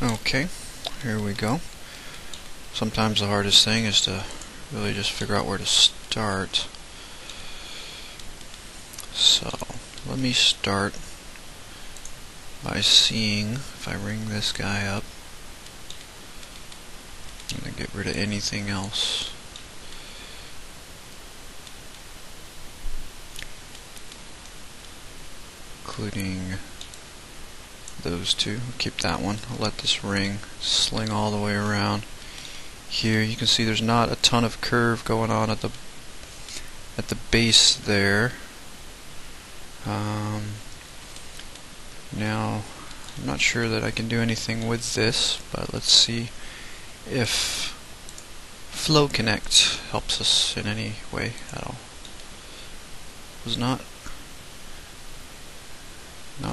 Okay, here we go. Sometimes the hardest thing is to really just figure out where to start. So, let me start by seeing if I ring this guy up. I'm going to get rid of anything else. Including those two. I'll keep that one. I'll let this ring sling all the way around. Here you can see there's not a ton of curve going on at the base there. Now I'm not sure that I can do anything with this, but let's see if Flow Connect helps us in any way at all. It was not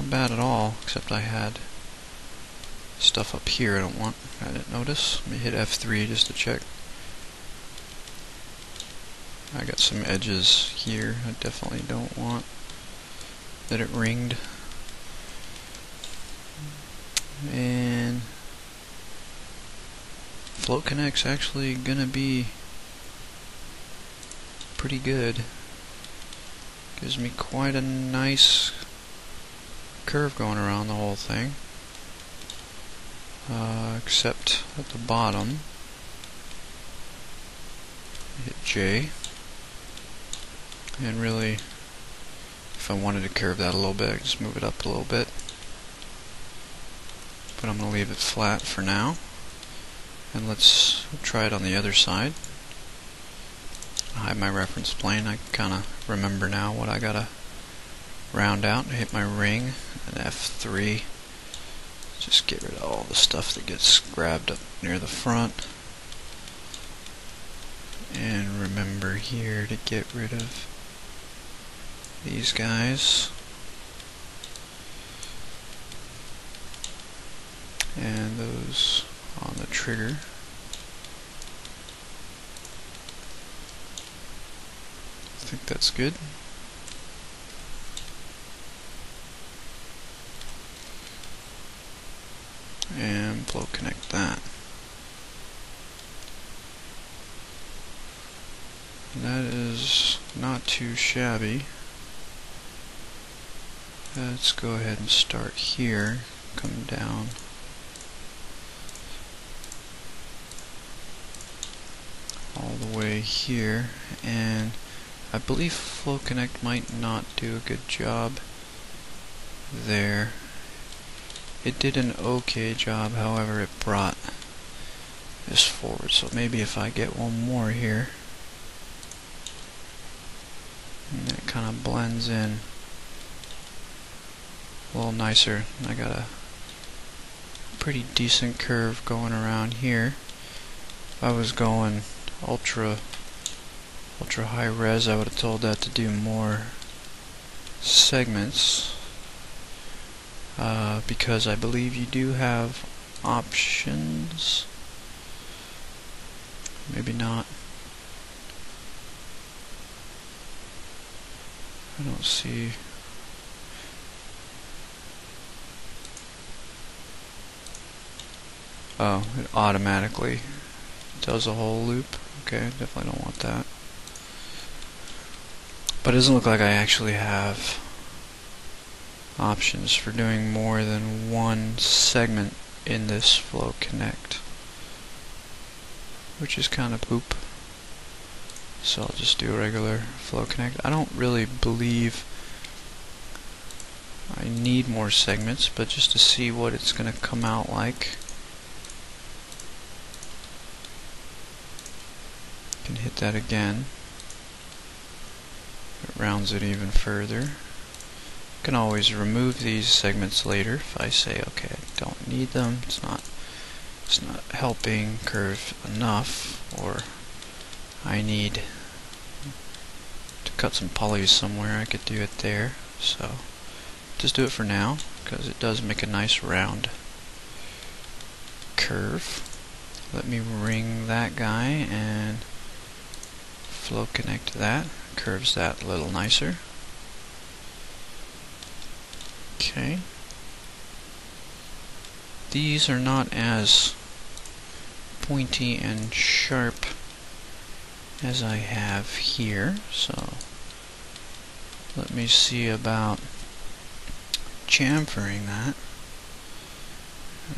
bad at all, except I had stuff up here I didn't notice. Let me hit F3 just to check. I got some edges here I definitely don't want that it ringed. And Float Connect's actually gonna be pretty good. Gives me quite a nice curve going around the whole thing. Except at the bottom. Hit J. And really, if I wanted to curve that a little bit, I could just move it up a little bit. But I'm going to leave it flat for now. And let's try it on the other side. Hide my reference plane. I kind of remember now what I gotta round out. Hit my ring and F3. Just get rid of all the stuff that gets grabbed up near the front. And remember here to get rid of these guys. And those on the trigger. I think that's good. And Flow Connect that. That is not too shabby. Let's go ahead and start here. Come down. All the way here. And I believe Flow Connect might not do a good job there. It did an okay job, however it brought this forward, so maybe if I get one more here, and it kind of blends in a little nicer. I got a pretty decent curve going around here. If I was going ultra high res, I would have told that to do more segments. Because I believe you do have options. Maybe not. I don't see. Oh, it automatically does a whole loop. Okay, definitely don't want that. But it doesn't look like I actually have options for doing more than one segment in this Flow Connect, which is kind of poop. So I'll just do a regular Flow Connect. I don't really believe I need more segments, but just to see what it's going to come out like. I can hit that again. It rounds it even further. I can always remove these segments later if I say, okay, I don't need them, it's not helping curve enough, or I need to cut some polys somewhere. I could do it there. So just do it for now, because it does make a nice round curve. Let me ring that guy and Flow Connect that. Curves that a little nicer. Okay. these are not as pointy and sharp as I have here, so let me see about chamfering that.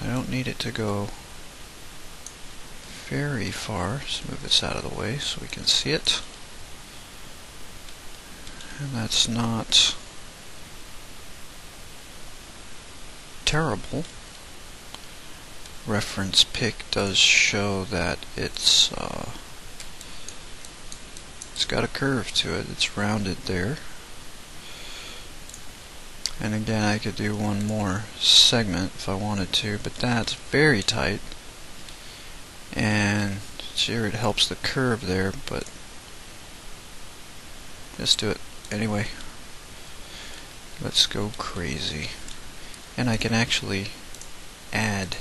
I don't need it to go very far. Let's move this out of the way so we can see it. And that's not terrible. Reference pick does show that it's got a curve to it. It's rounded there. And again, I could do one more segment if I wanted to, but that's very tight. And sure, it helps the curve there, but let's do it anyway. Let's go crazy. And I can actually add.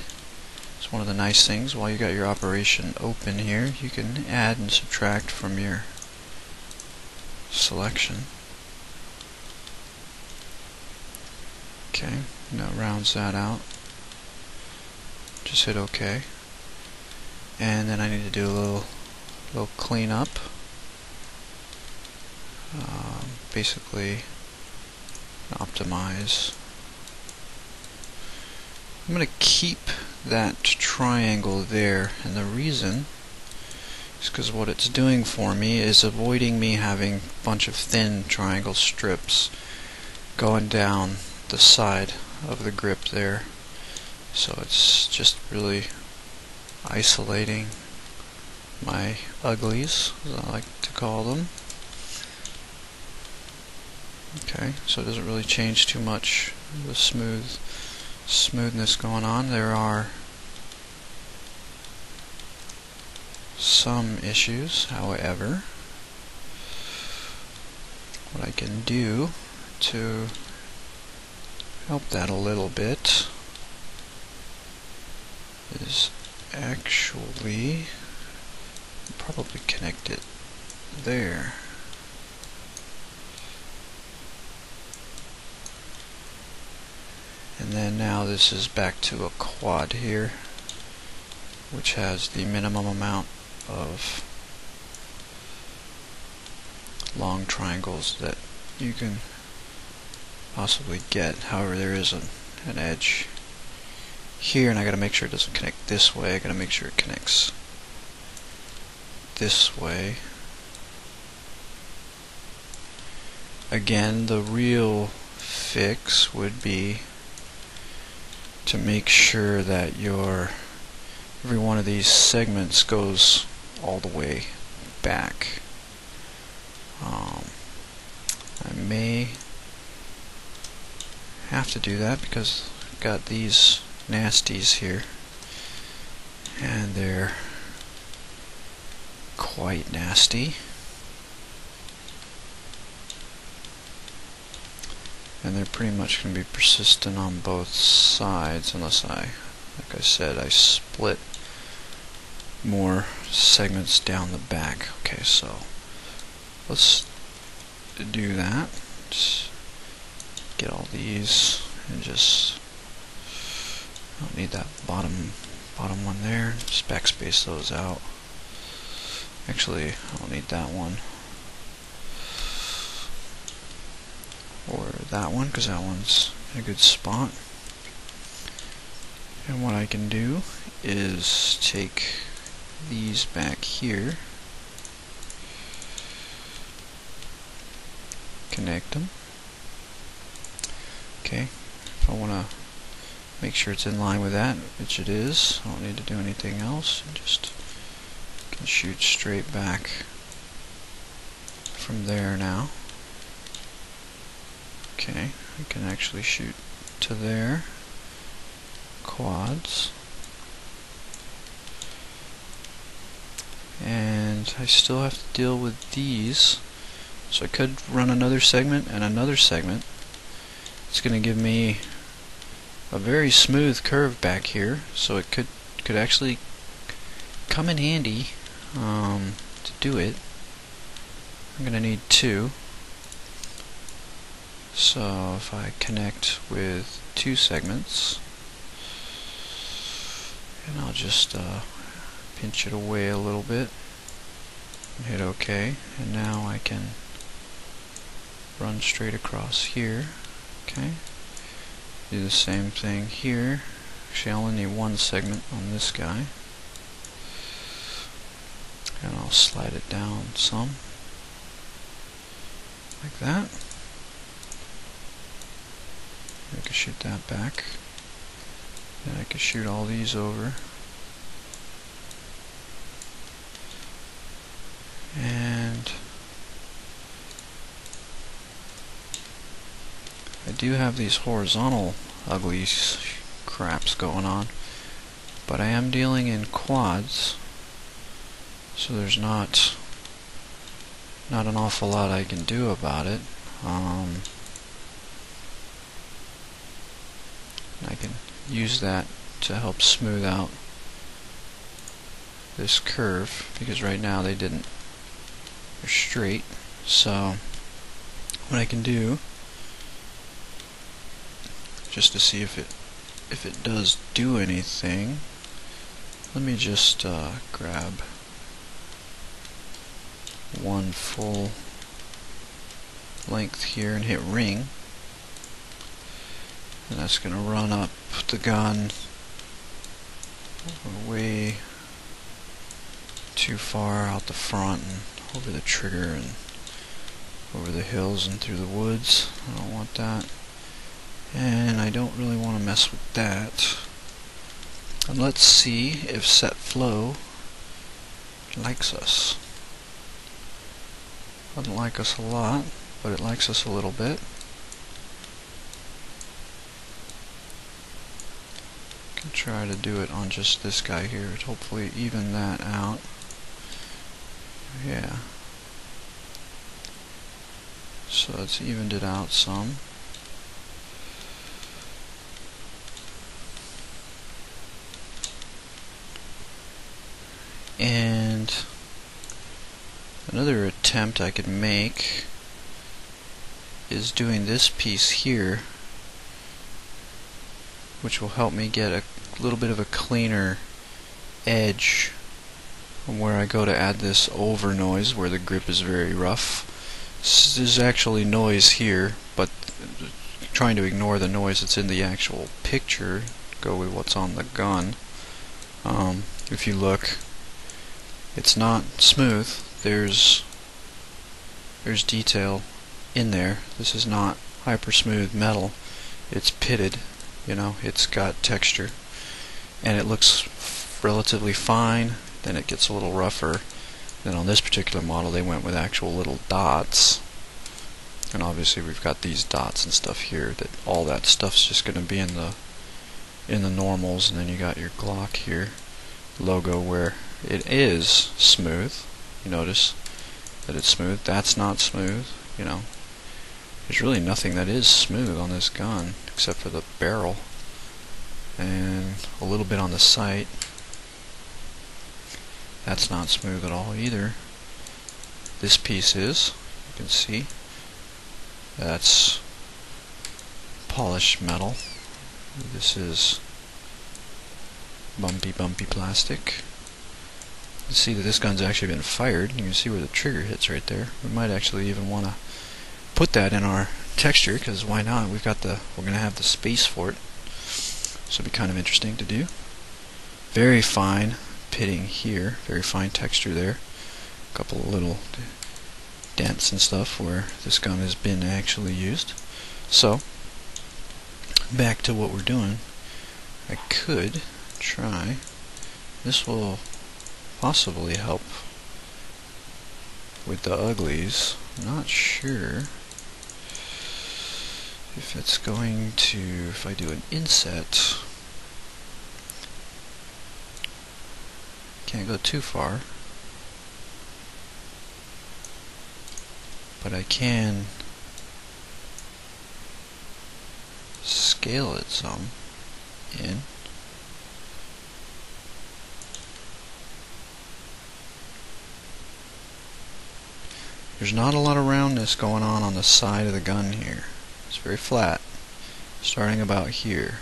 It's one of the nice things while you got your operation open here, you can add and subtract from your selection. Okay, now rounds that out. Just hit OK. And then I need to do a little cleanup. Basically, optimize. I'm going to keep that triangle there, and the reason is because what it's doing for me is avoiding me having a bunch of thin triangle strips going down the side of the grip there. So it's just really isolating my uglies, as I like to call them. Okay, so it doesn't really change too much the smoothness going on. There are some issues, however. What I can do to help that a little bit is actually probably connect it there. And then now this is back to a quad here, which has the minimum amount of long triangles that you can possibly get. However, there is an edge here, and I gotta make sure it doesn't connect this way. I gotta make sure it connects this way. Again, the real fix would be to make sure that every one of these segments goes all the way back. I may have to do that because I've got these nasties here, and they're quite nasty. And they're pretty much going to be persistent on both sides unless like I said, I split more segments down the back. Okay, so let's do that. Just get all these and just, I don't need that bottom one there. Just backspace those out. Actually, I don't need that one. Or that one, because that one's a good spot. And what I can do is take these back here, connect them. Okay, if I want to make sure it's in line with that, which it is, I don't need to do anything else. Just can shoot straight back from there now. Okay, I can actually shoot to there. Quads. And I still have to deal with these. So I could run another segment and another segment. It's going to give me a very smooth curve back here, so it could actually come in handy to do it. I'm going to need two. So if I connect with two segments, And I'll just pinch it away a little bit and hit OK. And now I can run straight across here. Okay. Do the same thing here. Actually, I only need one segment on this guy. And I'll slide it down some. Like that. I can shoot that back. Then I can shoot all these over. And I do have these horizontal ugly craps going on, but I am dealing in quads, so there's not an awful lot I can do about it. I can use that to help smooth out this curve, because right now they're straight. So what I can do, just to see if it does do anything, let me just grab one full length here and hit ring, and that's going to run up the gun way too far out the front and over the trigger and over the hills and through the woods. I don't want that, and I don't really want to mess with that. And let's see if set flow likes us. Doesn't like us a lot, but it likes us a little bit. Can try to do it on just this guy here, hopefully even that out. Yeah. So it's evened it out some. And another attempt I could make is doing this piece here, which will help me get a little bit of a cleaner edge from where I go to add this over noise where the grip is very rough. There's actually noise here, but trying to ignore the noise that's in the actual picture, go with what's on the gun. If you look, it's not smooth. There's detail in there. This is not hyper smooth metal. It's pitted, you know, it's got texture, and it looks relatively fine. Then it gets a little rougher. Then on this particular model they went with actual little dots, and obviously we've got these dots and stuff here, that all that stuff's just going to be in the normals. And then you got your Glock here logo where it is smooth. You notice that it's smooth. That's not smooth. You know, there's really nothing that is smooth on this gun except for the barrel and a little bit on the sight. That's not smooth at all either. This piece is, you can see, that's polished metal. This is bumpy plastic. You can see that this gun's actually been fired. You can see where the trigger hits right there. We might actually even want to put that in our texture, because why not? We're going to have the space for it. So it'll be kind of interesting to do. Very fine pitting here, very fine texture there. A couple of little dents and stuff where this gun has been actually used. So back to what we're doing. I could try. This will possibly help with the uglies. I'm not sure if it's going to, if I do an inset, can't go too far, but I can scale it some in. There's not a lot of roundness going on the side of the gun here. It's very flat, starting about here.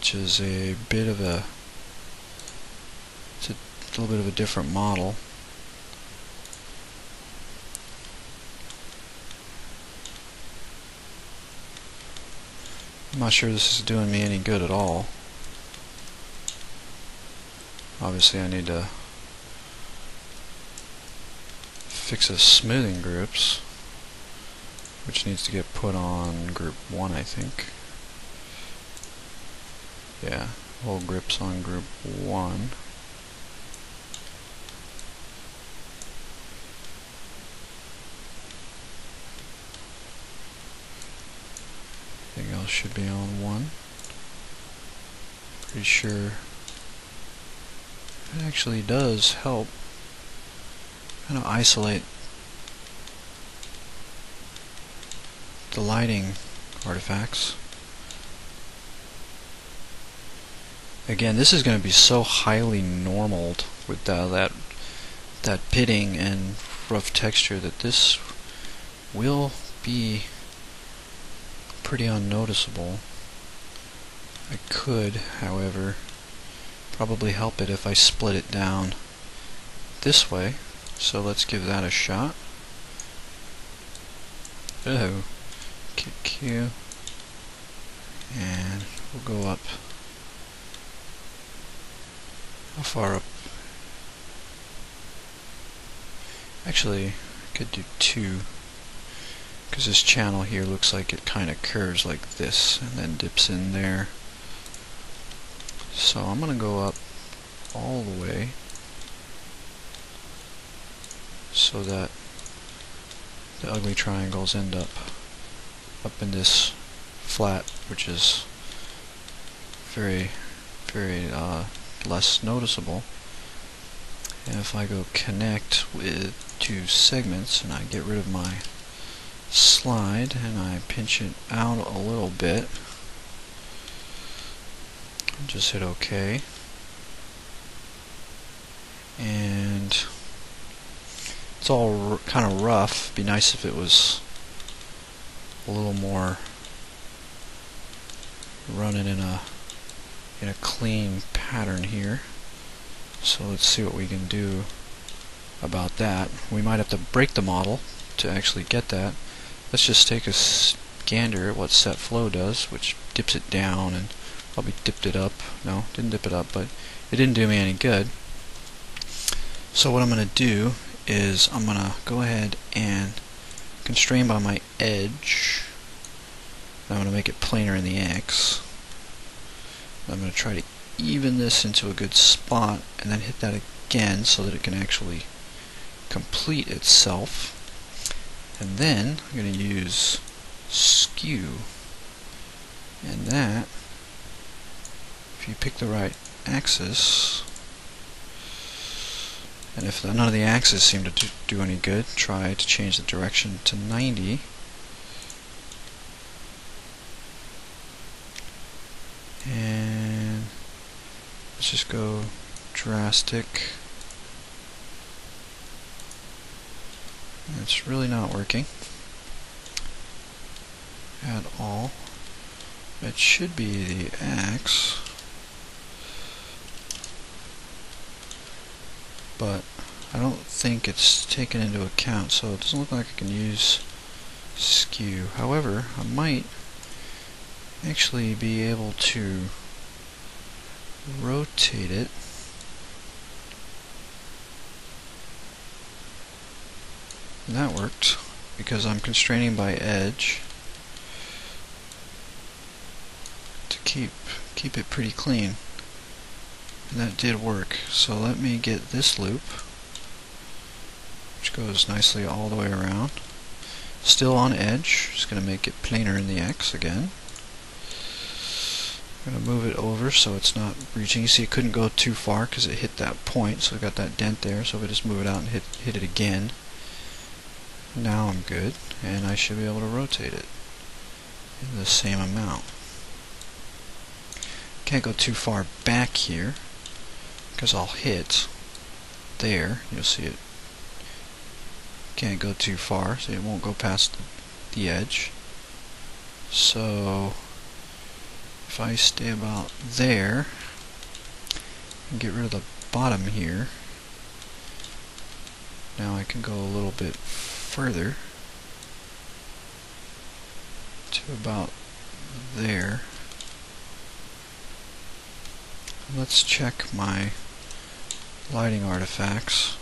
which is a bit of a little bit of a different model. I'm not sure this is doing me any good at all. Obviously I need to fix the smoothing groups, which needs to get put on group 1, I think. Yeah, hold grips on group 1. Everything else should be on 1. Pretty sure it actually does help kind of isolate the lighting artifacts. Again, this is going to be so highly normaled with that pitting and rough texture that this will be pretty unnoticeable. I could, however, probably help it if I split it down this way. So let's give that a shot. Oh, Q, and we'll go up. How far up? Actually, I could do 2, because this channel here looks like it kind of curves like this and then dips in there. So I'm going to go up all the way so that the ugly triangles end up in this flat, which is very, very less noticeable. And if I go connect with 2 segments and I get rid of my slide and I pinch it out a little bit, just hit OK, and it's all kind of rough. It'd be nice if it was a little more running in a clean pattern here. So let's see what we can do about that. We might have to break the model to actually get that. Let's just take a gander at what set flow does, which dips it down and probably dipped it up. No, didn't dip it up, but it didn't do me any good. So what I'm going to do is I'm going to go ahead and constrain by my edge. I'm going to make it planar in the X. I'm going to try to even this into a good spot and then hit that again so that it can actually complete itself. And then I'm going to use skew, and that, if you pick the right axis, and if none of the axes seem to do any good, try to change the direction to 90. And let's just go drastic. It's really not working at all. It should be the X, but I don't think it's taken into account, so it doesn't look like I can use skew. However, I might actually be able to rotate it. And that worked because I'm constraining by edge to keep it pretty clean. And that did work. So let me get this loop, which goes nicely all the way around. Still on edge, just going to make it planar in the X again. I'm going to move it over so it's not reaching. You see it couldn't go too far because it hit that point, so I got that dent there. So if I just move it out and hit it again, now I'm good, and I should be able to rotate it in the same amount. Can't go too far back here because I'll hit there. You'll see it. Can't go too far, so it won't go past the edge. So if I stay about there and get rid of the bottom here, now I can go a little bit further to about there. Let's check my lighting artifacts.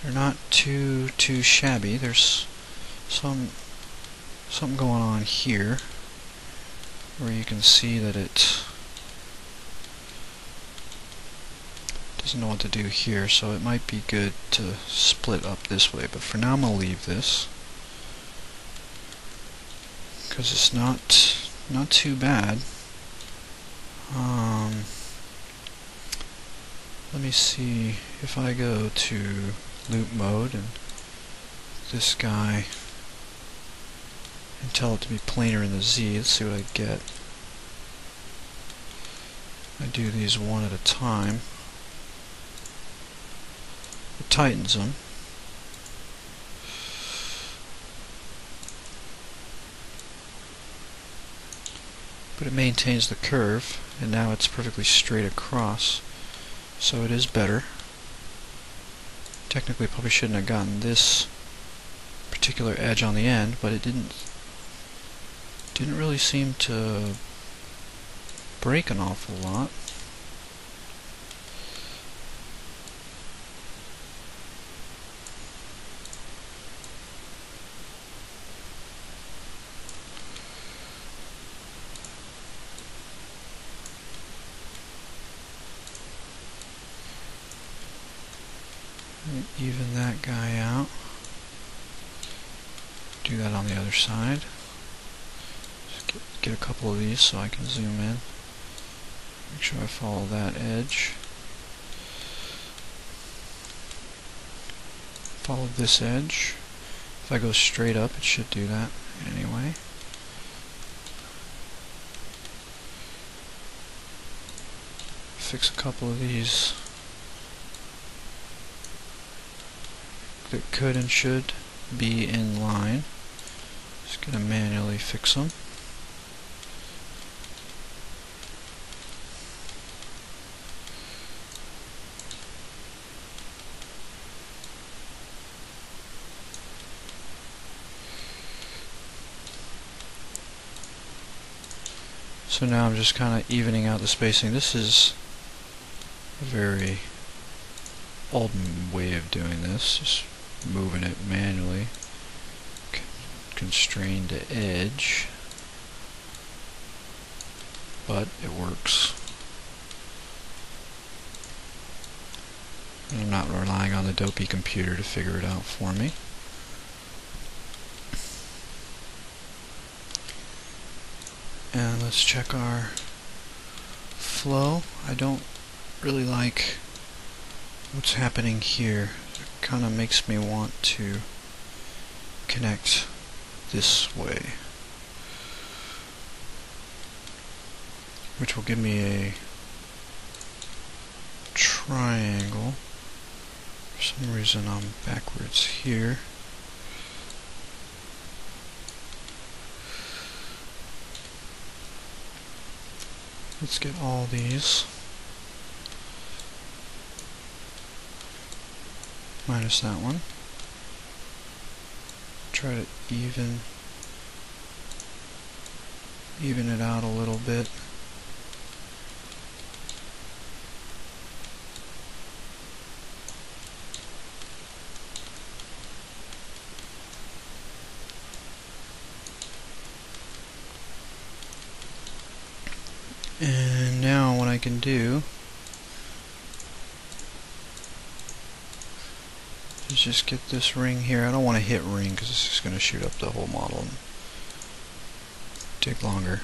They're not too shabby. There's something going on here where you can see that it doesn't know what to do here, so it might be good to split up this way, but for now I'm going to leave this because it's not too bad. Let me see if I go to loop mode and this guy and tell it to be planar in the Z. Let's see what I get. I do these one at a time. It tightens them. But it maintains the curve, and now it's perfectly straight across. So it is better. Technically, probably shouldn't have gotten this particular edge on the end, but it didn't really seem to break an awful lot. Even that guy out. Do that on the other side. Just get a couple of these so I can zoom in. Make sure I follow that edge. Follow this edge. If I go straight up, it should do that anyway. Fix a couple of these that could and should be in line. Just gonna manually fix them. So now I'm just kind of evening out the spacing. This is a very old way of doing this, just moving it manually. Constrained to edge, but it works. And I'm not relying on the dopey computer to figure it out for me. And let's check our flow. I don't really like what's happening here. It kind of makes me want to connect this way, which will give me a triangle. For some reason I'm backwards here. Let's get all these. Minus that one. Try to even it out a little bit. And now what I can do is just get this ring here. I don't want to hit ring because it's just going to shoot up the whole model and take longer.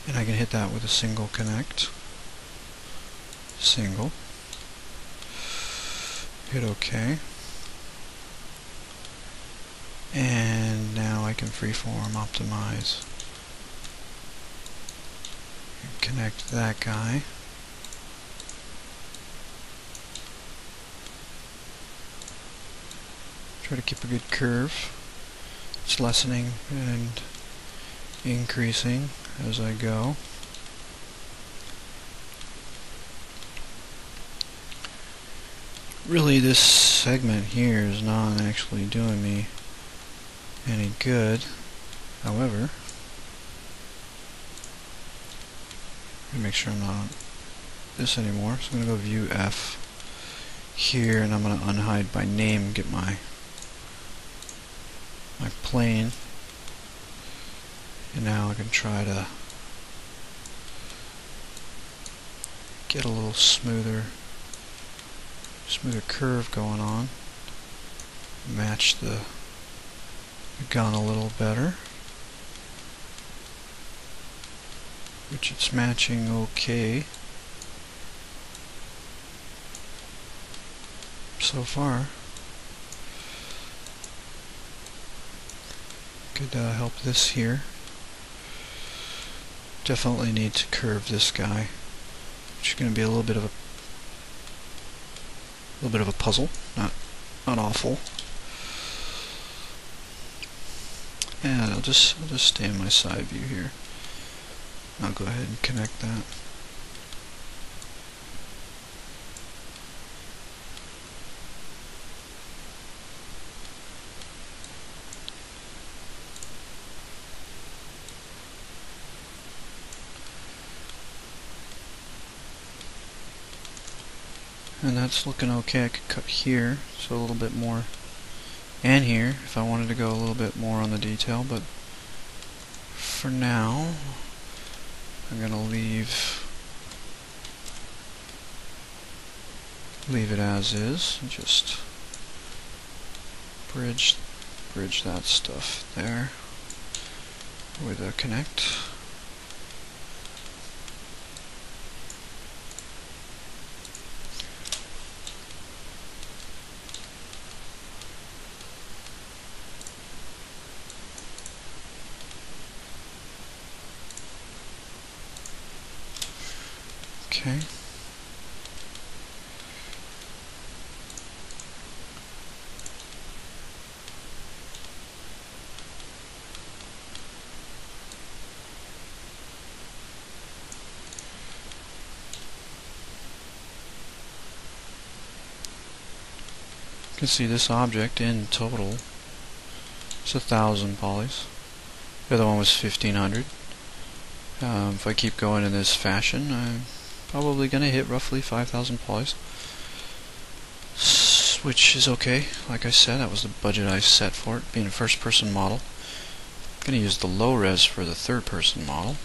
And I can hit that with a single connect. Single. Hit OK. And now I can freeform optimize. And connect that guy. Try to keep a good curve. It's lessening and increasing as I go. Really, this segment here is not actually doing me any good. However, let me make sure I'm not on this anymore. So I'm going to go View F here, and I'm going to unhide by name, get my plane, and now I can try to get a little smoother curve going on, match the gun a little better, which it's matching okay so far. Could help this here. Definitely need to curve this guy, which is going to be a little bit of a puzzle. Not awful. And I'll just stay in my side view here. I'll go ahead and connect that. And that's looking okay. I could cut here, so a little bit more, and here if I wanted to go a little bit more on the detail, but for now I'm gonna leave it as is. Just bridge that stuff there with a connect. Okay. You can see this object in total is 1,000 polys. The other one was 1,500. If I keep going in this fashion, I'm probably going to hit roughly 5,000 polys, which is okay. Like I said, that was the budget I set for it, being a first-person model. I'm going to use the low res for the third-person model.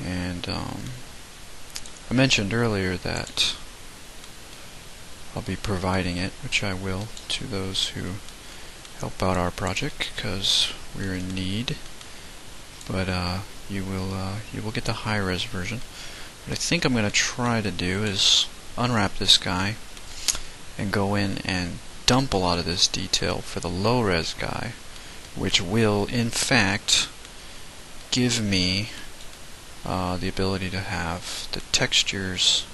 And I mentioned earlier that I'll be providing it, which I will, to those who help out our project, because we're in need. But you will get the high-res version. What I think I'm going to try to do is unwrap this guy and go in and dump a lot of this detail for the low-res guy, which will in fact give me the ability to have the textures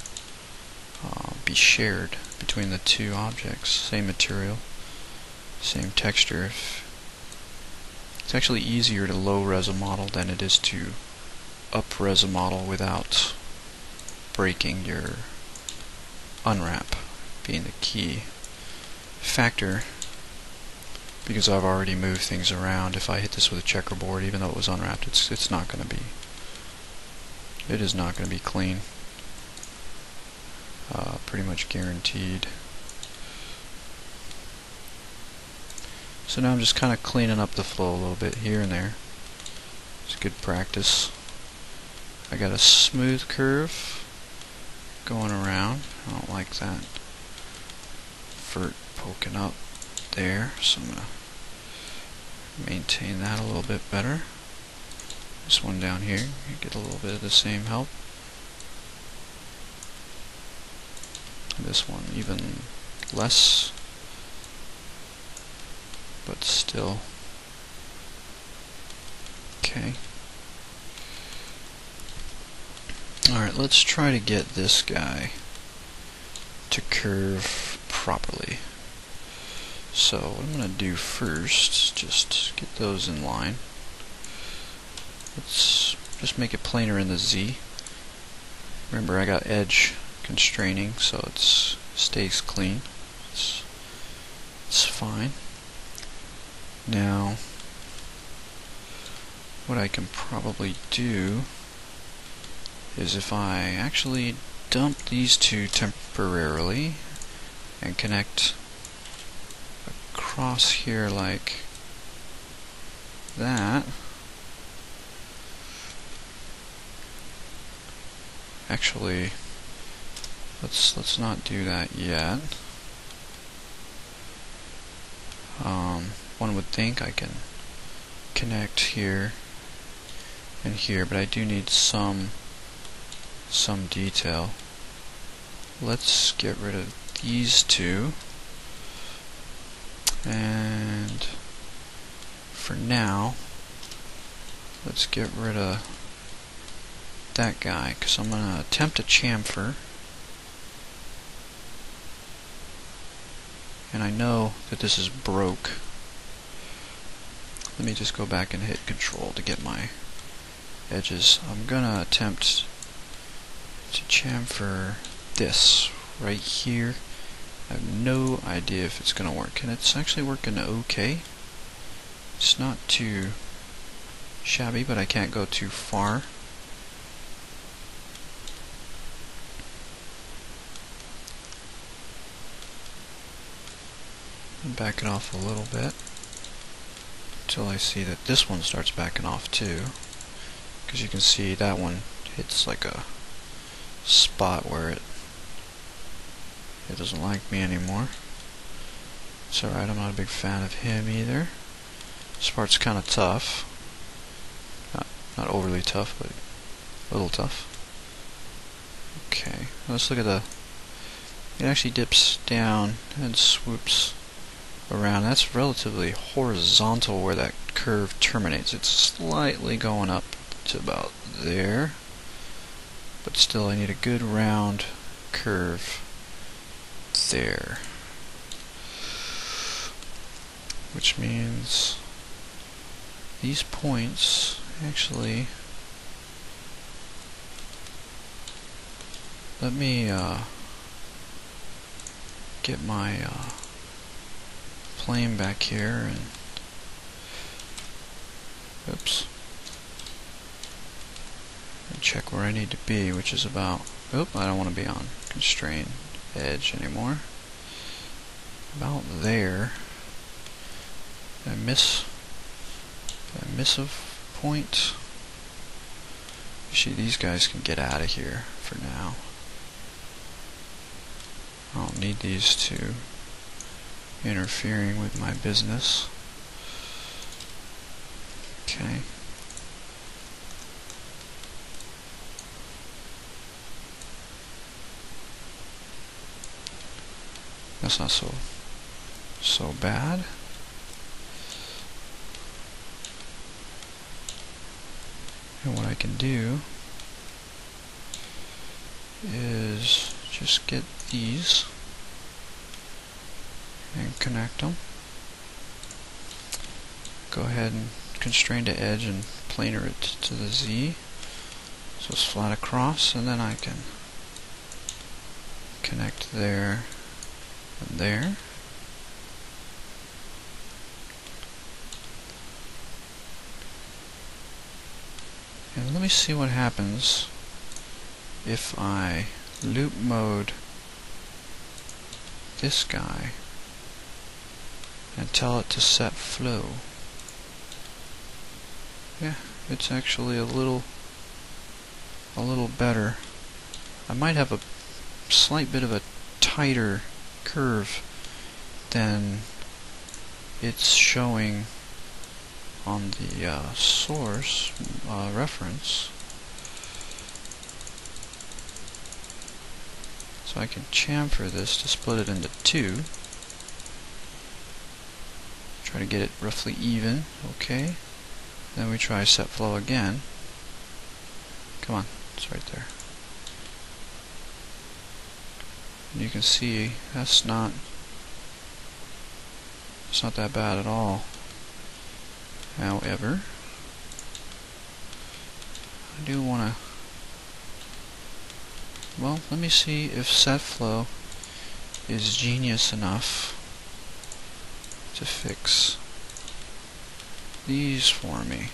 be shared between the two objects. Same material, same texture. It's actually easier to low-res a model than it is to up-res a model without breaking your unwrap being the key factor, because I've already moved things around. If I hit this with a checkerboard, even though it was unwrapped, it's not going to be. It is not going to be clean. Pretty much guaranteed. So now I'm just kind of cleaning up the flow a little bit here and there. It's good practice. I got a smooth curve going around. I don't like that vert poking up there, so I'm going to maintain that a little bit better. This one down here, you get a little bit of the same help. This one even less, but still okay. Alright, let's try to get this guy to curve properly. So what I'm going to do first is just get those in line. Let's just make it planar in the Z. Remember, I got edge constraining, so it stays clean. It's fine. Now, what I can probably do is if I actually dump these two temporarily and connect across here like that. Actually, let's not do that yet. One would think I can connect here and here, but I do need some detail. Let's get rid of these two, and for now let's get rid of that guy, because I'm going to attempt a chamfer, and I know that this is broke. Let me just go back and hit Control to get my edges. I'm going to attempt to chamfer this right here. I have no idea if it's going to work, and it's actually working okay. It's not too shabby, but I can't go too far. Back it off a little bit until I see that this one starts backing off too, because you can see that one hits like a spot where it doesn't like me anymore. It's alright, I'm not a big fan of him either. This part's kind of tough. Not overly tough, but a little tough. Okay, let's look at it actually dips down and swoops around. That's relatively horizontal where that curve terminates. It's slightly going up to about there, but still I need a good round curve there, which means these points actually, let me get my plane back here and oops, and check where I need to be, which is about, I don't want to be on constrained edge anymore. About there. Did I miss a point? Actually, these guys can get out of here for now. I don't need these two interfering with my business. Okay. That's not so bad. And what I can do is just get these and connect them. Go ahead and constrain to edge and planar it to the Z, so it's flat across, and then I can connect there and there. And let me see what happens if I loop mode this guy and tell it to set flow. Yeah, it's actually a little better. I might have a slight bit of a tighter curve than it's showing on the source reference. So I can chamfer this to split it into two. Try to get it roughly even. Okay. Then we try set flow again. Come on, it's right there. And you can see that's not It's not that bad at all. However, I do want to... Well, let me see if set flow is genius enough to fix these for me.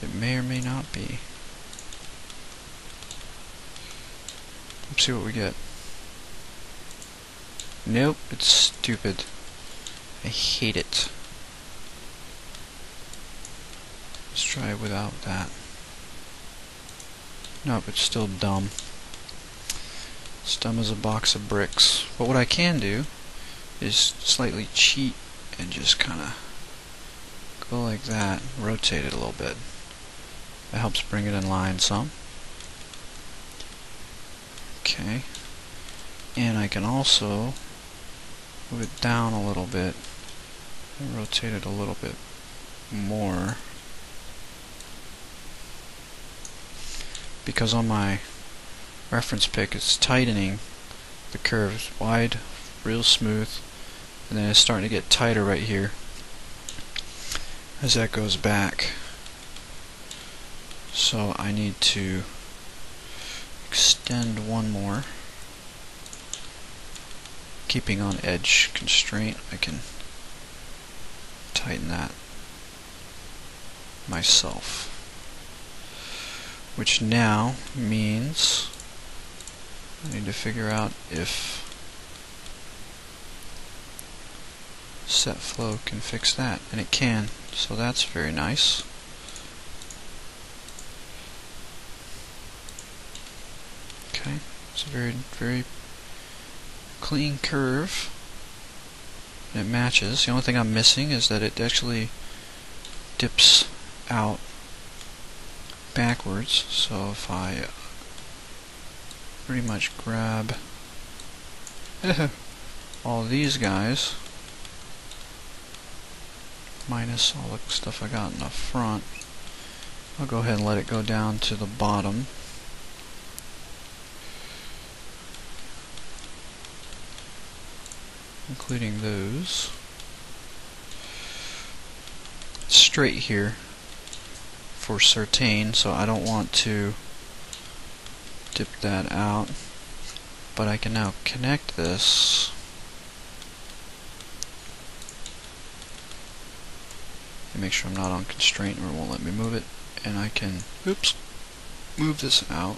It may or may not be. Let's see what we get. Nope, it's stupid. I hate it. Let's try it without that. Nope, it's still dumb. It's dumb as a box of bricks. But what I can do is slightly cheat and just kind of go like that, rotate it a little bit. That helps bring it in line some. Okay. And I can also move it down a little bit and rotate it a little bit more. Because on my reference pick it's tightening the curves wide, real smooth, and then it's starting to get tighter right here as that goes back. So I need to extend one more. Keeping on edge constraint, I can tighten that myself. Which now means I need to figure out if set flow can fix that, and it can, so that's very nice. Okay, it's a very, very clean curve. It matches. The only thing I'm missing is that it actually dips out backwards, so if I pretty much grab all these guys minus all the stuff I got in the front, I'll go ahead and let it go down to the bottom. Including those. Straight here for certain, so I don't want to dip that out, but I can now connect this and make sure I'm not on constraint or it won't let me move it, and I can move this out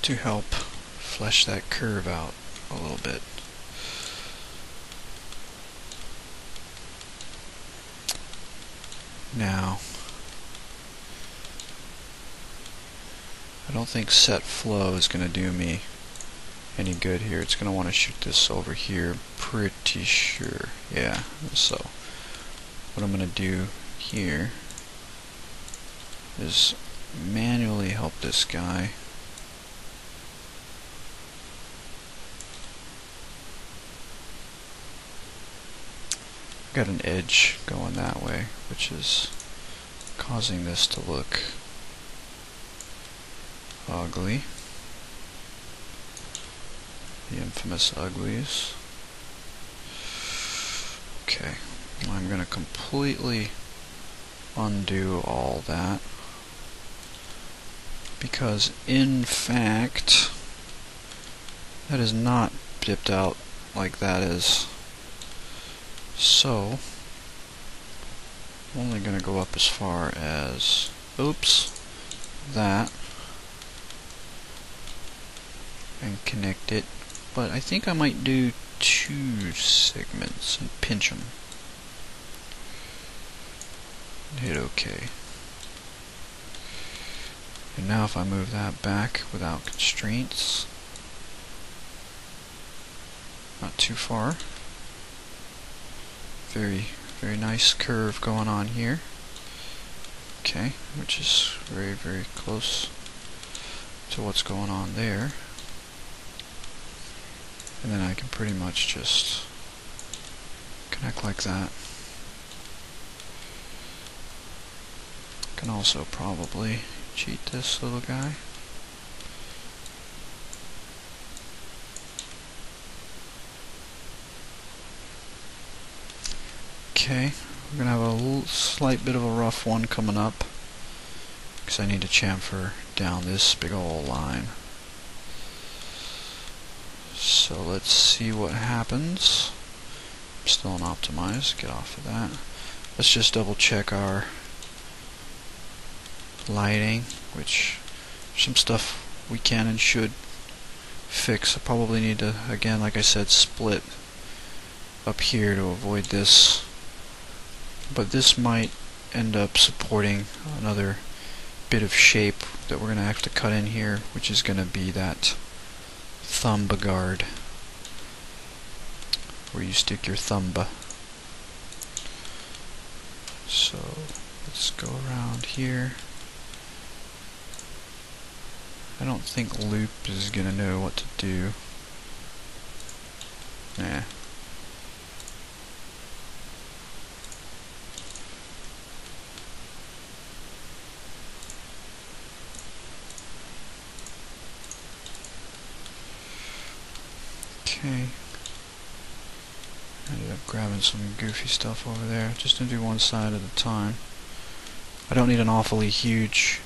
to help flesh that curve out a little bit. Now, I don't think set flow is going to do me any good here. It's going to want to shoot this over here, pretty sure. Yeah, so what I'm going to do here is manually help this guy got an edge going that way, which is causing this to look ugly. The infamous uglies. Okay, I'm going to completely undo all that, because in fact that is not dipped out like that is. So I'm only going to go up as far as, that, and connect it, but I think I might do 2 segments and pinch them. And hit OK. And now if I move that back without constraints, not too far, very, very nice curve going on here. Okay, which is very, very close to what's going on there. And then I can pretty much just connect like that. Can also probably cheat this little guy. Okay, we're going to have a slight bit of a rough one coming up, because I need to chamfer down this big old line. So let's see what happens. I'm still on optimize, get off of that. Let's just double check our lighting, which some stuff we can and should fix. I probably need to, again, like I said, split up here to avoid this, but this might end up supporting another bit of shape that we're going to have to cut in here, which is going to be that thumb guard where you stick your thumb. So let's go around here. I don't think loop is going to know what to do. Nah. Okay. Ended up grabbing some goofy stuff over there. Just gonna do one side at a time. I don't need an awfully huge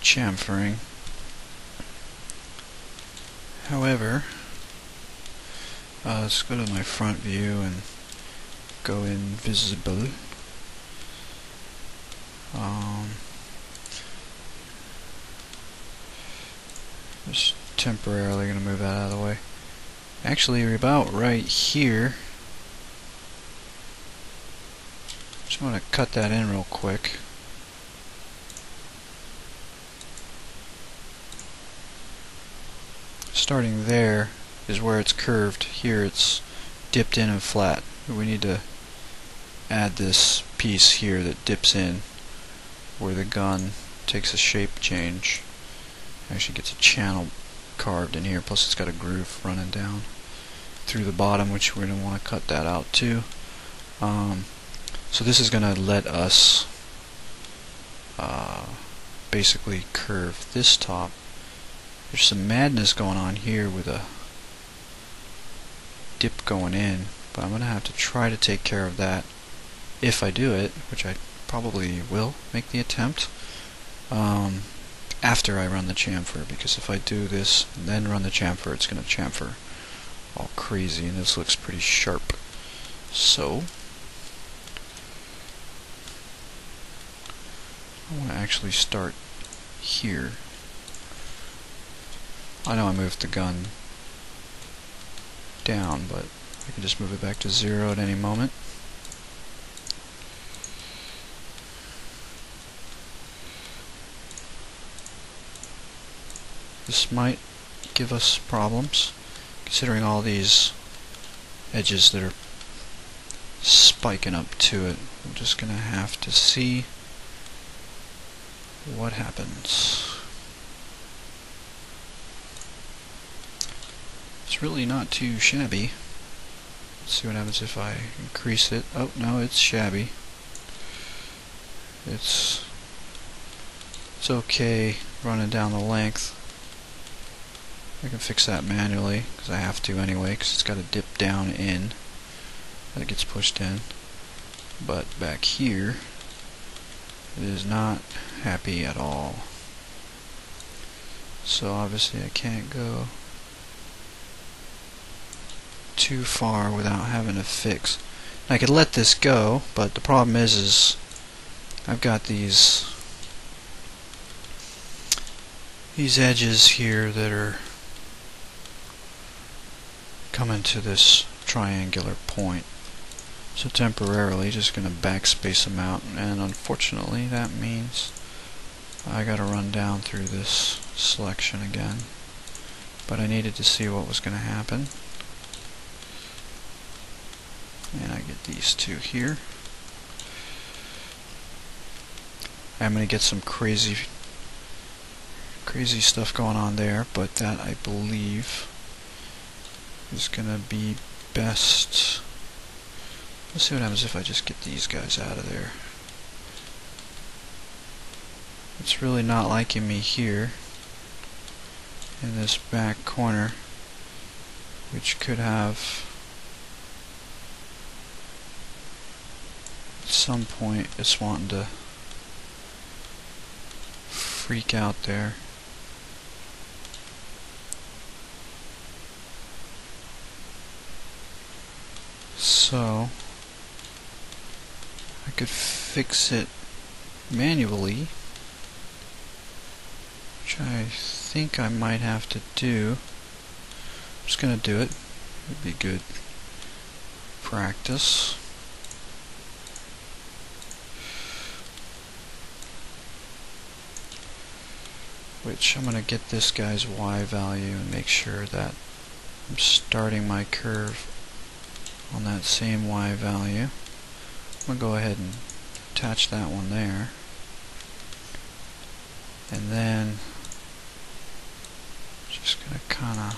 chamfering. However, let's go to my front view and go in visible. Just temporarily going to move that out of the way. Actually, we're about right here. Just want to cut that in real quick. Starting there is where it's curved. Here it's dipped in and flat. We need to add this piece here that dips in where the gun takes a shape change. Actually gets a channel carved in here, plus it's got a groove running down through the bottom, which we're going to want to cut that out too. So this is going to let us basically curve this top. There's some madness going on here with a dip going in, but I'm going to have to try to take care of that if I do it, which I probably will make the attempt after I run the chamfer, because if I do this and then run the chamfer, it's going to chamfer all crazy, and this looks pretty sharp. So I want to actually start here. I know I moved the gun down, but I can just move it back to 0 at any moment. This might give us problems, considering all these edges that are spiking up to it. I'm just going to have to see what happens. It's really not too shabby. Let's see what happens if I increase it. Oh, no, it's shabby. It's okay running down the length. I can fix that manually, because I have to anyway, because it's got to dip down in. That gets pushed in. But back here, it is not happy at all. So obviously I can't go too far without having to fix. I could let this go, but the problem is I've got these edges here that are coming to this triangular point. So temporarily just going to backspace them out, and unfortunately that means I got to run down through this selection again. But I needed to see what was going to happen. And I get these two here. I'm going to get some crazy stuff going on there, but that I believe is going to be best. Let's see what happens if I just get these guys out of there. It's really not liking me here in this back corner, which could have at some point it's wanting to freak out there. So I could fix it manually, which I think I might have to do. I'm just gonna do it. It'd be good practice. Which I'm gonna get this guy's Y value and make sure that I'm starting my curve on that same Y value. I'm gonna go ahead and attach that one there, and then just gonna kinda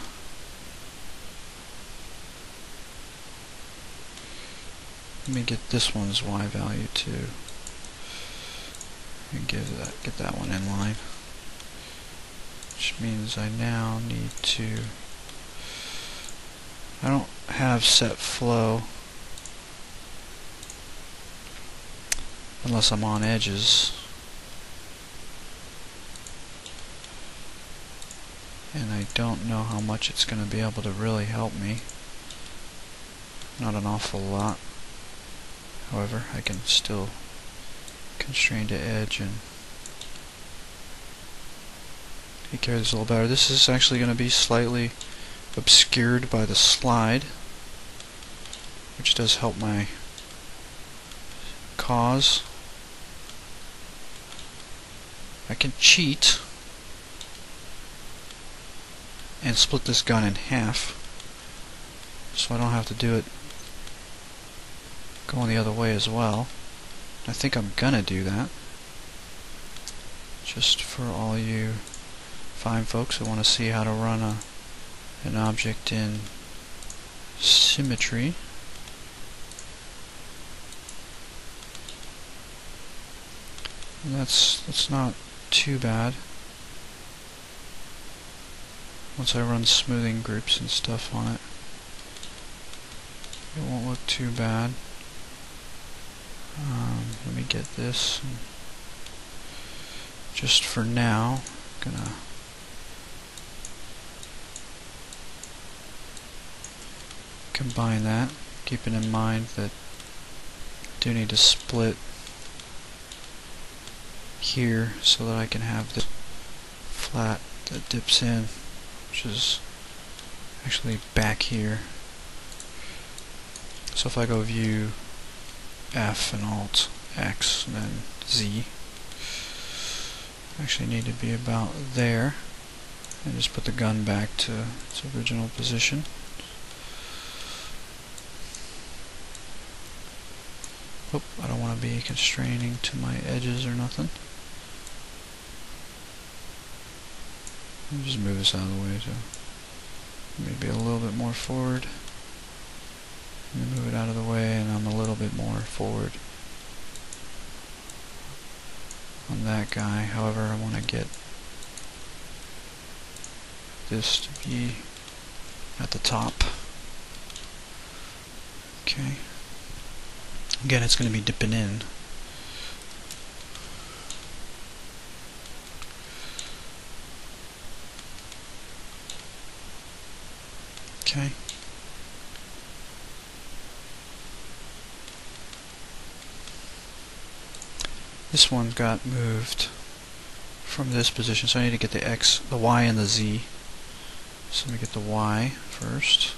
let me get this one's Y value too, and get that one in line, which means I now need to, I don't have set flow unless I'm on edges, and I don't know how much it's going to be able to really help me. Not an awful lot. However, I can still constrain to edge and take care of this a little better. This is actually going to be slightly obscured by the slide, which does help my cause. I can cheat and split this gun in half, so I don't have to do it going the other way as well. I think I'm gonna do that, just for all you fine folks who want to see how to run an object in symmetry. And that's not too bad. Once I run smoothing groups and stuff on it, it won't look too bad. Let me get this. Just for now, I'm gonna combine that, keeping in mind that I do need to split here so that I can have this flat that dips in, which is actually back here. So if I go view F and Alt X and then Z, I actually need to be about there, and just put the gun back to its original position. Oh, I don't want to be constraining to my edges or nothing. I'll just move this out of the way to maybe a little bit more forward. And then move it out of the way, and I'm a little bit more forward on that guy. However, I want to get this to be at the top. Okay. Again, it's going to be dipping in. Okay. This one got moved from this position, so I need to get the X, the Y, and the Z. So let me get the Y first,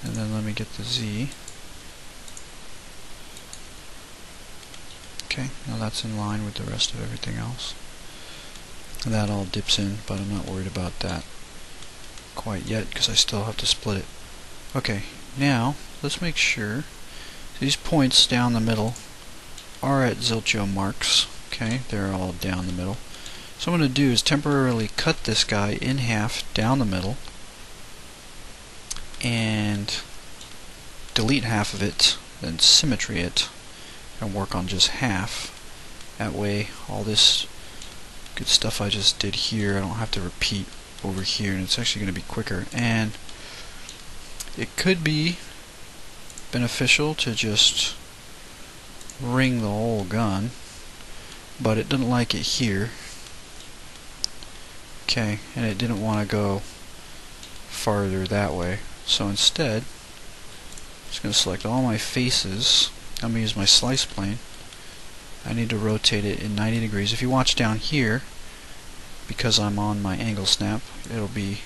and then let me get the Z. Okay, now that's in line with the rest of everything else. And that all dips in, but I'm not worried about that quite yet because I still have to split it. Okay, now let's make sure these points down the middle are at Zilcho marks. Okay, they're all down the middle. So what I'm going to do is temporarily cut this guy in half down the middle and delete half of it, then symmetry it, and work on just half. That way all this good stuff I just did here I don't have to repeat over here, and it's actually going to be quicker. And it could be beneficial to just ring the whole gun, but it didn't like it here. Okay, and it didn't want to go farther that way. So instead, I'm just going to select all my faces. I'm going to use my slice plane. I need to rotate it in 90 degrees. If you watch down here, because I'm on my angle snap, it'll be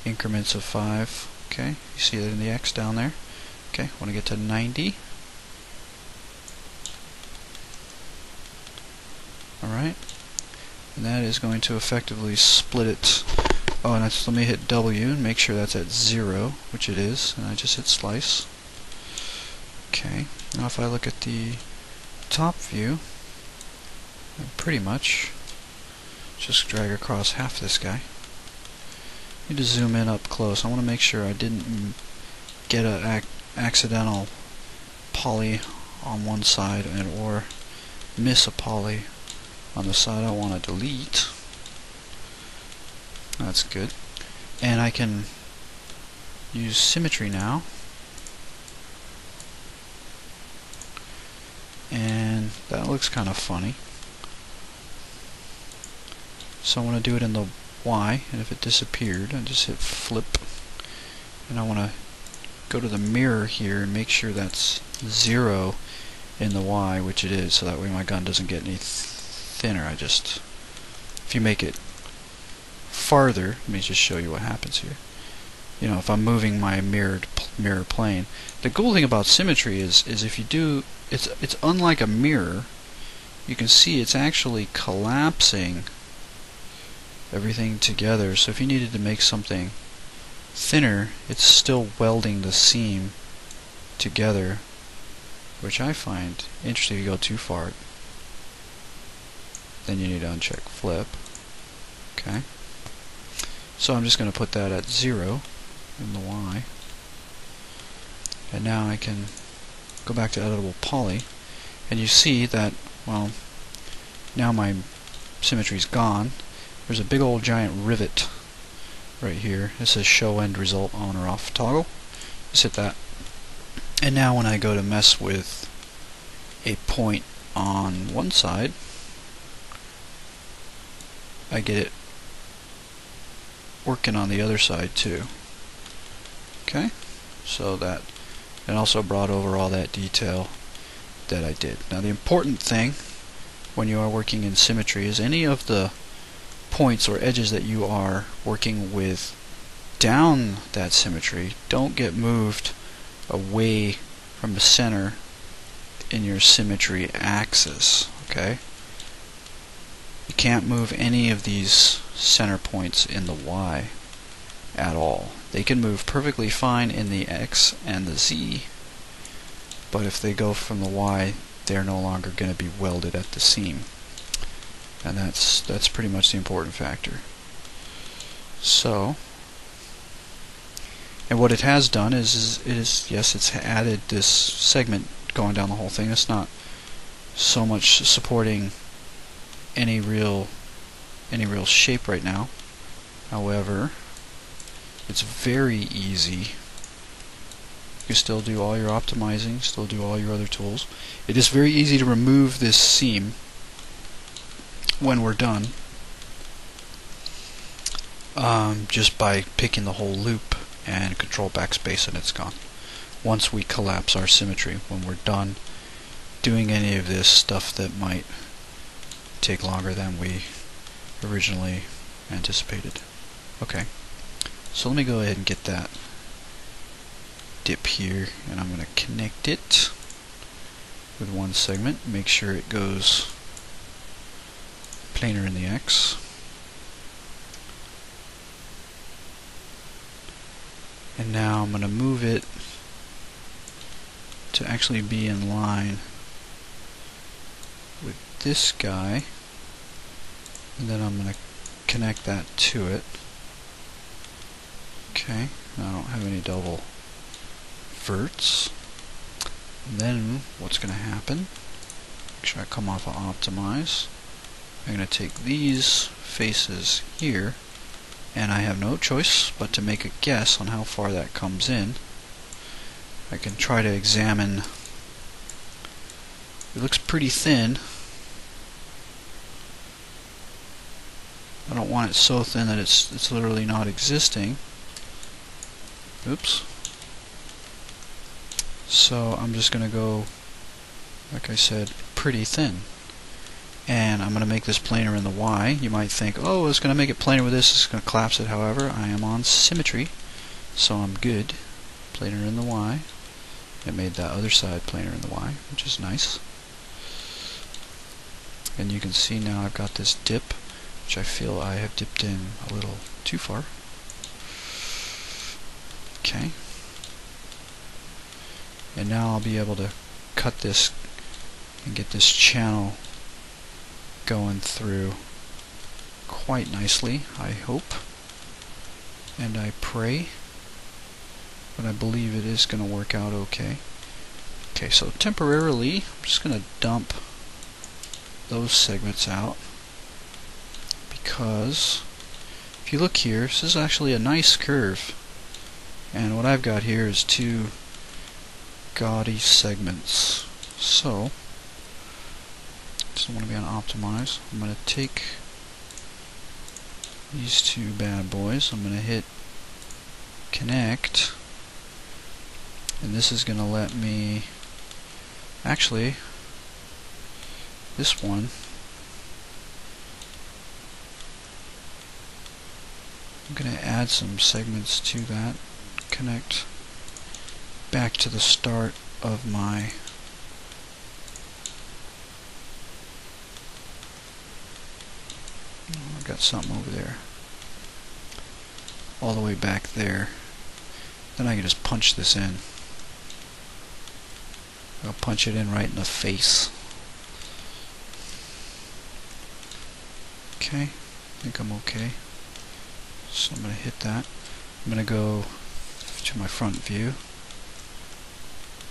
increments of 5. Okay, you see that in the X down there? Okay, want to get to 90. Alright, and that is going to effectively split it. Oh, and let me hit W and make sure that's at 0, which it is, and I just hit slice. Okay, now if I look at the top view, I pretty much just drag across half this guy. Need to zoom in up close. I want to make sure I didn't get an accidental poly on one side or miss a poly on the side I want to delete. That's good. And I can use symmetry now. And that looks kind of funny. So I want to do it in the Y, and if it disappeared, I just hit flip. And I want to go to the mirror here and make sure that's 0 in the Y, which it is, so that way my gun doesn't get any thinner. If you make it farther, let me just show you what happens here. You know, if I'm moving my mirror plane, the cool thing about symmetry is if you do, it's unlike a mirror. You can see it's actually collapsing everything together. So if you needed to make something thinner, it's still welding the seam together, which I find interesting. If you go too far, then you need to uncheck flip. Okay, so I'm just going to put that at 0 in the Y, and now I can go back to editable poly, and you see that, well, now my symmetry's gone. There's a big old giant rivet right here. It says show end result on or off toggle. Just hit that. And now when I go to mess with a point on one side, I get it working on the other side too. Okay? So that, and also brought over all that detail that I did. Now the important thing when you are working in symmetry is any of the points or edges that you are working with down that symmetry don't get moved away from the center in your symmetry axis. Okay? You can't move any of these center points in the Y at all. They can move perfectly fine in the X and the Z, but if they go from the Y, they're no longer going to be welded at the seam. And that's pretty much the important factor. So, and what it has done is yes, it's added this segment going down the whole thing. It's not so much supporting any real shape right now. However, it's very easy. You can still do all your optimizing, still do all your other tools. It is very easy to remove this seam when we're done, just by picking the whole loop and control backspace and it's gone. Once we collapse our symmetry, when we're done doing any of this stuff that might take longer than we originally anticipated. Okay, so let me go ahead and get that dip here, and I'm going to connect it with one segment, make sure it goes planar in the X. And now I'm going to move it to actually be in line with this guy, and then I'm going to connect that to it. Okay, I don't have any double verts. And then what's going to happen, make sure I come off of optimize, I'm going to take these faces here, and I have no choice but to make a guess on how far that comes in. I can try to examine. It looks pretty thin. I don't want it so thin that it's literally not existing. Oops. So I'm just going to go, like I said, pretty thin. And I'm going to make this planar in the Y. You might think, oh, it's going to make it planar with this, it's going to collapse it. However, I am on symmetry, so I'm good. Planar in the Y. It made that other side planar in the Y, which is nice. And you can see now I've got this dip, which I feel I have dipped in a little too far. Okay. And now I'll be able to cut this and get this channel going through quite nicely, I hope. And I pray. But I believe it is going to work out okay. Okay, so temporarily, I'm just going to dump those segments out, because if you look here, this is actually a nice curve, and what I've got here is two gaudy segments. So just want to be on optimize. I'm going to take these two bad boys, I'm going to hit connect, and this is going to let me actually this one, I'm going to add some segments to that, connect back to the start of my I've got something over there all the way back there. Then I can just punch this in. I'll punch it in right in the face. Okay, I think I'm okay. So I'm going to hit that. I'm going to go to my front view,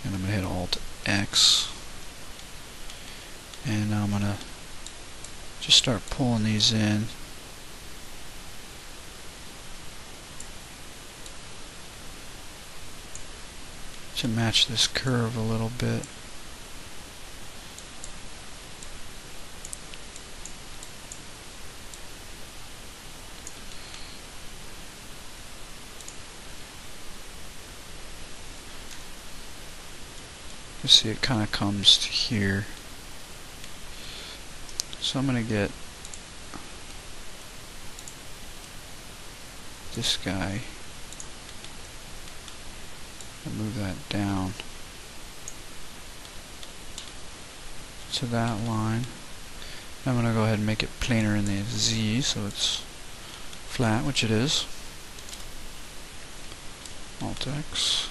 and I'm going to hit Alt X, and now I'm going to just start pulling these in. To match this curve a little bit. You see it kind of comes to here. So I'm going to get this guy and move that down to that line. I'm going to go ahead and make it planar in the Z so it's flat, which it is. Alt X.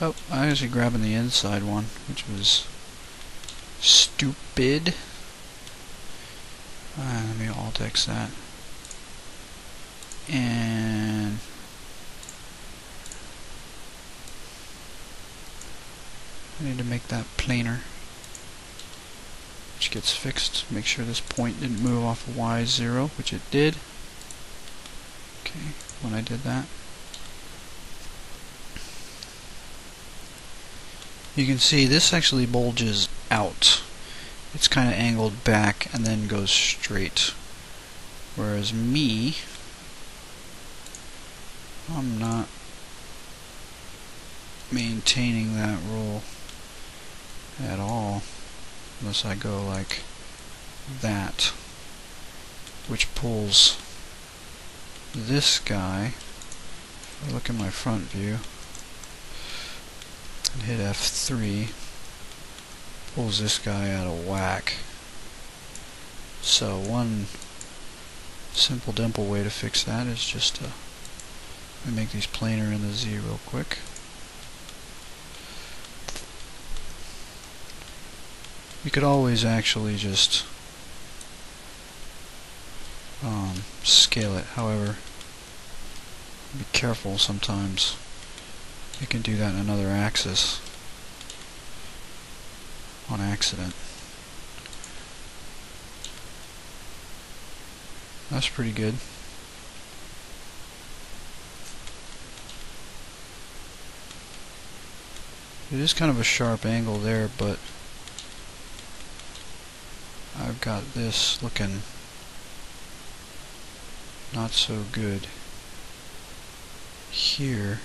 Oh, I was actually grabbing the inside one, which was stupid. Let me Alt X that. And I need to make that planar, which gets fixed. Make sure this point didn't move off of Y0, which it did. Okay, when I did that. You can see this actually bulges out. It's kind of angled back and then goes straight. Whereas me, I'm not maintaining that rule at all, unless I go like that, which pulls this guy. If I look at my front view and hit F3, pulls this guy out of whack. So one simple dimple way to fix that is just to make these planar in the Z real quick. You could always actually just scale it. However, be careful, sometimes you can do that in another axis on accident. That's pretty good. It is kind of a sharp angle there, but I've got this looking not so good here,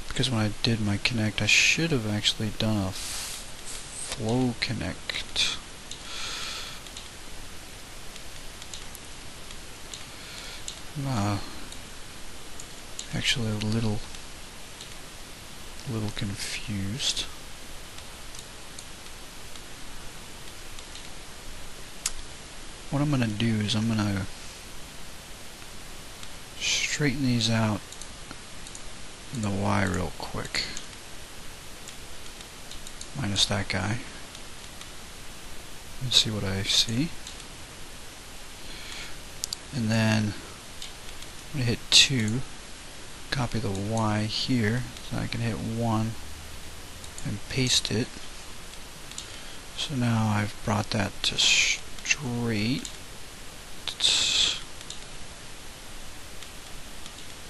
because when I did my connect, I should have actually done a flow connect. Actually a little confused. What I'm gonna do is I'm gonna straighten these out in the Y real quick, minus that guy, and see what I see. And then I'm gonna hit 2, copy the Y here, so I can hit 1 and paste it. So now I've brought that to straight.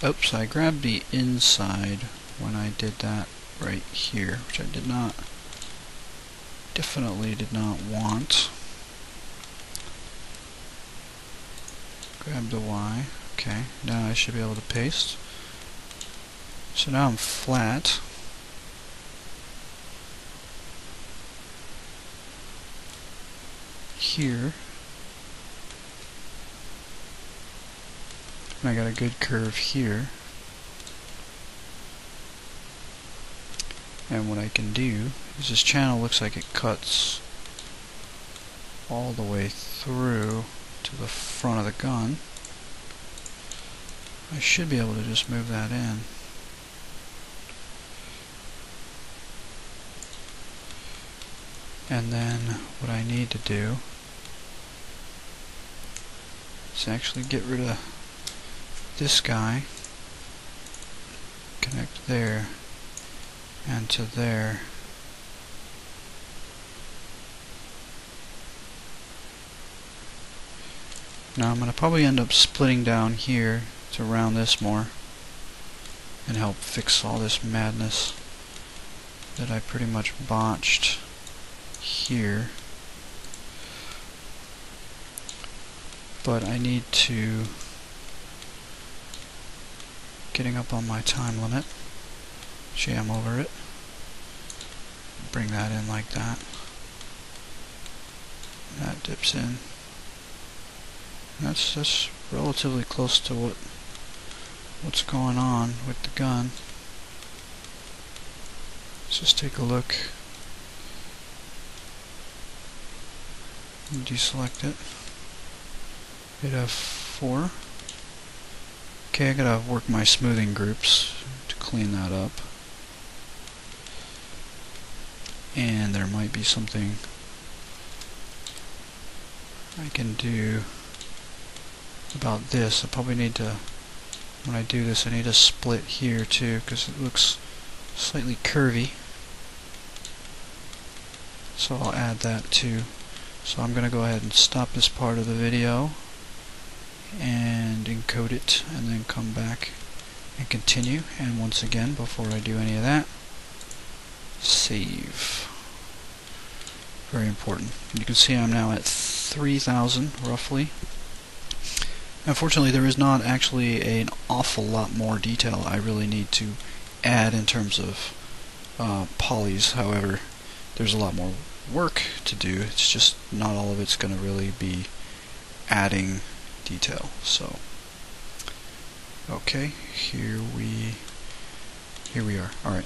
Oops, I grabbed the inside when I did that right here, which I did not, definitely did not want. Grab the Y. Okay, now I should be able to paste. So now I'm flat. Here. And I got a good curve here. And what I can do is this channel looks like it cuts all the way through to the front of the gun. I should be able to just move that in. And then what I need to do is actually get rid of this guy, connect there and to there. Now I'm going to probably end up splitting down here to round this more and help fix all this madness that I pretty much botched here. But I need to, getting up on my time limit, jam over it, bring that in like that. That dips in. That's relatively close to what's going on with the gun. Let's just take a look. Deselect it. Hit F4. Okay, I gotta work my smoothing groups to clean that up. And there might be something I can do about this. I probably need to, when I do this, I need to split here too, because it looks slightly curvy. So I'll add that too. So I'm going to go ahead and stop this part of the video and encode it, and then come back and continue. And once again, before I do any of that, save. Very important. You can see I'm now at 3,000 roughly. Unfortunately, there is not actually an awful lot more detail I really need to add in terms of polys. However, there's a lot more work to do. It's just not all of it's going to really be adding detail. So, okay, here we are. All right.